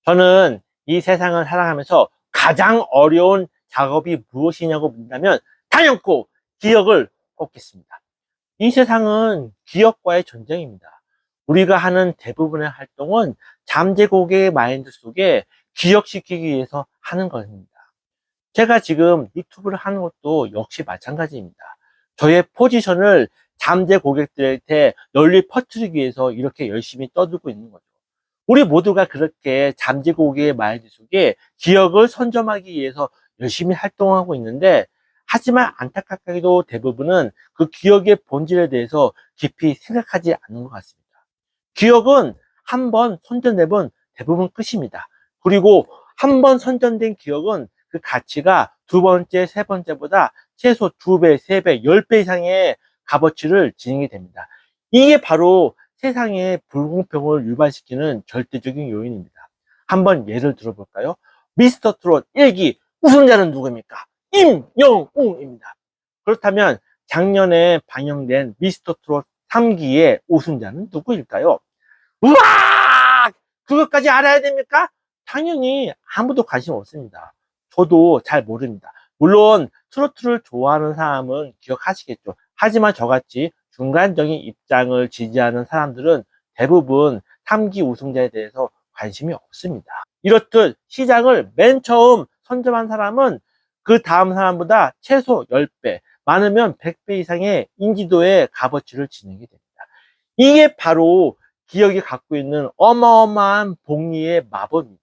저는 이 세상을 살아가면서 가장 어려운 작업이 무엇이냐고 묻는다면 단연코 기억을 꼽겠습니다. 이 세상은 기억과의 전쟁입니다. 우리가 하는 대부분의 활동은 잠재 고객의 마인드 속에 기억시키기 위해서 하는 것입니다. 제가 지금 유튜브를 하는 것도 역시 마찬가지입니다. 저의 포지션을 잠재 고객들한테 널리 퍼뜨리기 위해서 이렇게 열심히 떠들고 있는 거죠. 우리 모두가 그렇게 잠재 고객의 마인드 속에 기억을 선점하기 위해서 열심히 활동하고 있는데, 하지만 안타깝게도 대부분은 그 기억의 본질에 대해서 깊이 생각하지 않는 것 같습니다. 기억은 한 번 선전되면 대부분 끝입니다. 그리고 한 번 선전된 기억은 그 가치가 두 번째, 세 번째보다 최소 2배, 3배, 10배 이상의 값어치를 지니게 됩니다. 이게 바로 세상의 불공평을 유발시키는 절대적인 요인입니다. 한번 예를 들어볼까요? 미스터 트롯 1기 우승자는 누구입니까? 임영웅입니다. 그렇다면 작년에 방영된 미스터 트롯 3기의 우승자는 누구일까요? 우와! 그것까지 알아야 됩니까? 당연히 아무도 관심 없습니다. 저도 잘 모릅니다. 물론 트로트를 좋아하는 사람은 기억하시겠죠. 하지만 저같이 중간적인 입장을 지지하는 사람들은 대부분 3기 우승자에 대해서 관심이 없습니다. 이렇듯 시장을 맨 처음 선점한 사람은 그 다음 사람보다 최소 10배, 많으면 100배 이상의 인지도의 값어치를 지니게 됩니다. 이게 바로 기억이 갖고 있는 어마어마한 복리의 마법입니다.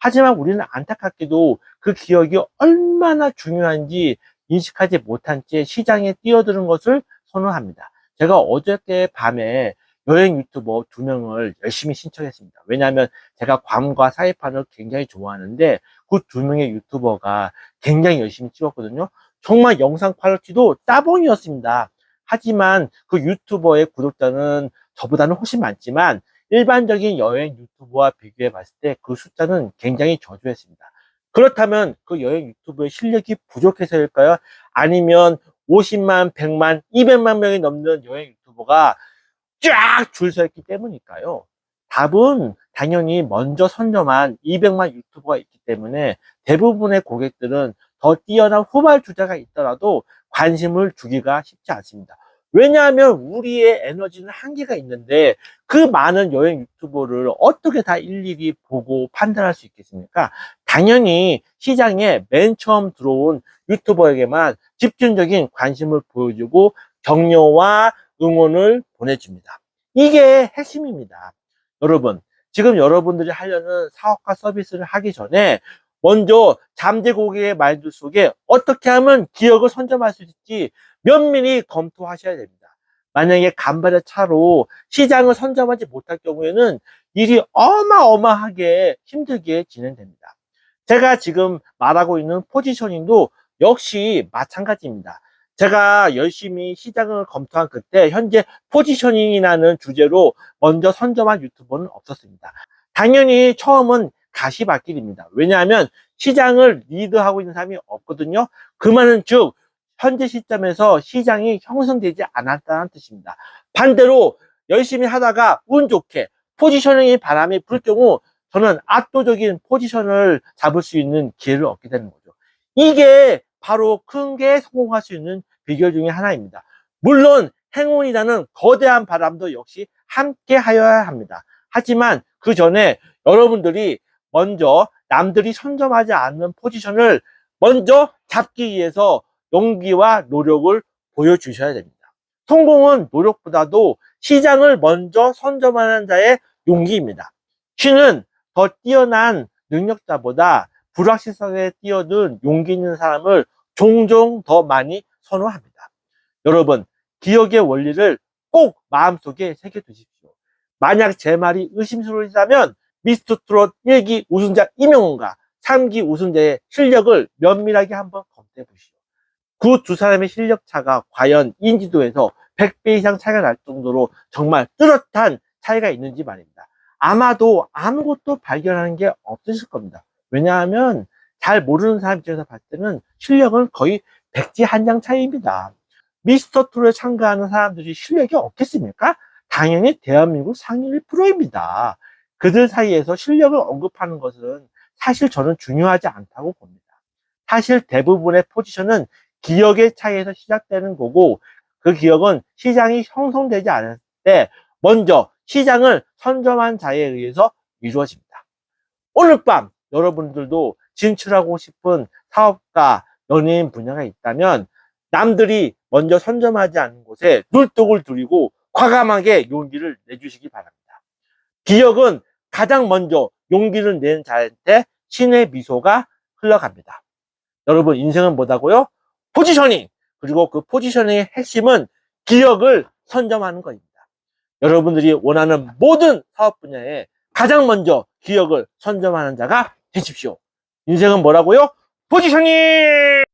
하지만 우리는 안타깝게도 그 기억이 얼마나 중요한지 인식하지 못한 채 시장에 뛰어드는 것을 선호합니다. 제가 어저께 밤에 여행 유튜버 2명을 열심히 신청했습니다. 왜냐하면 제가 괌과 사이판을 굉장히 좋아하는데 그 2명의 유튜버가 굉장히 열심히 찍었거든요. 정말 영상 퀄리티도 따봉이었습니다. 하지만 그 유튜버의 구독자는 저보다는 훨씬 많지만 일반적인 여행 유튜버와 비교해 봤을 때 그 숫자는 굉장히 저조했습니다. 그렇다면 그 여행 유튜버의 실력이 부족해서일까요? 아니면 50만, 100만, 200만 명이 넘는 여행 유튜버가 쫙 줄 서 있기 때문일까요? 답은 당연히 먼저 선점한 200만 유튜버가 있기 때문에 대부분의 고객들은 더 뛰어난 후발주자가 있더라도 관심을 주기가 쉽지 않습니다. 왜냐하면 우리의 에너지는 한계가 있는데 그 많은 여행 유튜버를 어떻게 다 일일이 보고 판단할 수 있겠습니까? 당연히 시장에 맨 처음 들어온 유튜버에게만 집중적인 관심을 보여주고 격려와 응원을 보내줍니다. 이게 핵심입니다. 여러분, 지금 여러분들이 하려는 사업과 서비스를 하기 전에 먼저 잠재 고객의 마인드 속에 어떻게 하면 기억을 선점할 수 있을지 면밀히 검토하셔야 됩니다. 만약에 간발의 차로 시장을 선점하지 못할 경우에는 일이 어마어마하게 힘들게 진행됩니다. 제가 지금 말하고 있는 포지셔닝도 역시 마찬가지입니다. 제가 열심히 시장을 검토한 그때 현재 포지셔닝이라는 주제로 먼저 선점한 유튜버는 없었습니다. 당연히 처음은 가시밭길입니다. 왜냐하면 시장을 리드하고 있는 사람이 없거든요. 그 말은 즉 현재 시점에서 시장이 형성되지 않았다는 뜻입니다. 반대로 열심히 하다가 운 좋게 포지셔닝이 바람이 불 경우 저는 압도적인 포지션을 잡을 수 있는 기회를 얻게 되는 거죠. 이게 바로 큰 게 성공할 수 있는 비결 중에 하나입니다. 물론 행운이라는 거대한 바람도 역시 함께 하여야 합니다. 하지만 그 전에 여러분들이 먼저 남들이 선점하지 않는 포지션을 먼저 잡기 위해서 용기와 노력을 보여주셔야 됩니다. 성공은 노력보다도 시장을 먼저 선점하는 자의 용기입니다. 신은 더 뛰어난 능력자보다 불확실성에 뛰어든 용기 있는 사람을 종종 더 많이 선호합니다. 여러분, 기억의 원리를 꼭 마음속에 새겨두십시오. 만약 제 말이 의심스러우시다면 미스터 트롯 1기 우승자 임영웅과 3기 우승자의 실력을 면밀하게 한번 검토해 보시오. 그 두 사람의 실력 차가 과연 인지도에서 100배 이상 차이가 날 정도로 정말 뚜렷한 차이가 있는지 말입니다. 아마도 아무것도 발견하는 게 없으실 겁니다. 왜냐하면 잘 모르는 사람 입장에서 봤을 때는 실력은 거의 백지 한 장 차이입니다. 미스터 트롯에 참가하는 사람들이 실력이 없겠습니까? 당연히 대한민국 상위 1%입니다. 그들 사이에서 실력을 언급하는 것은 사실 저는 중요하지 않다고 봅니다. 사실 대부분의 포지션은 기억의 차이에서 시작되는 거고, 그 기억은 시장이 형성되지 않을 때 먼저 시장을 선점한 자에 의해서 이루어집니다. 오늘 밤 여러분들도 진출하고 싶은 사업가, 연예인 분야가 있다면 남들이 먼저 선점하지 않은 곳에 눈독을 들이고 과감하게 용기를 내주시기 바랍니다. 기억은 가장 먼저 용기를 낸 자한테 신의 미소가 흘러갑니다. 여러분, 인생은 뭐다고요? 포지셔닝! 그리고 그 포지셔닝의 핵심은 기억을 선점하는 것입니다. 여러분들이 원하는 모든 사업 분야에 가장 먼저 기억을 선점하는 자가 되십시오. 인생은 뭐라고요? 포지셔닝!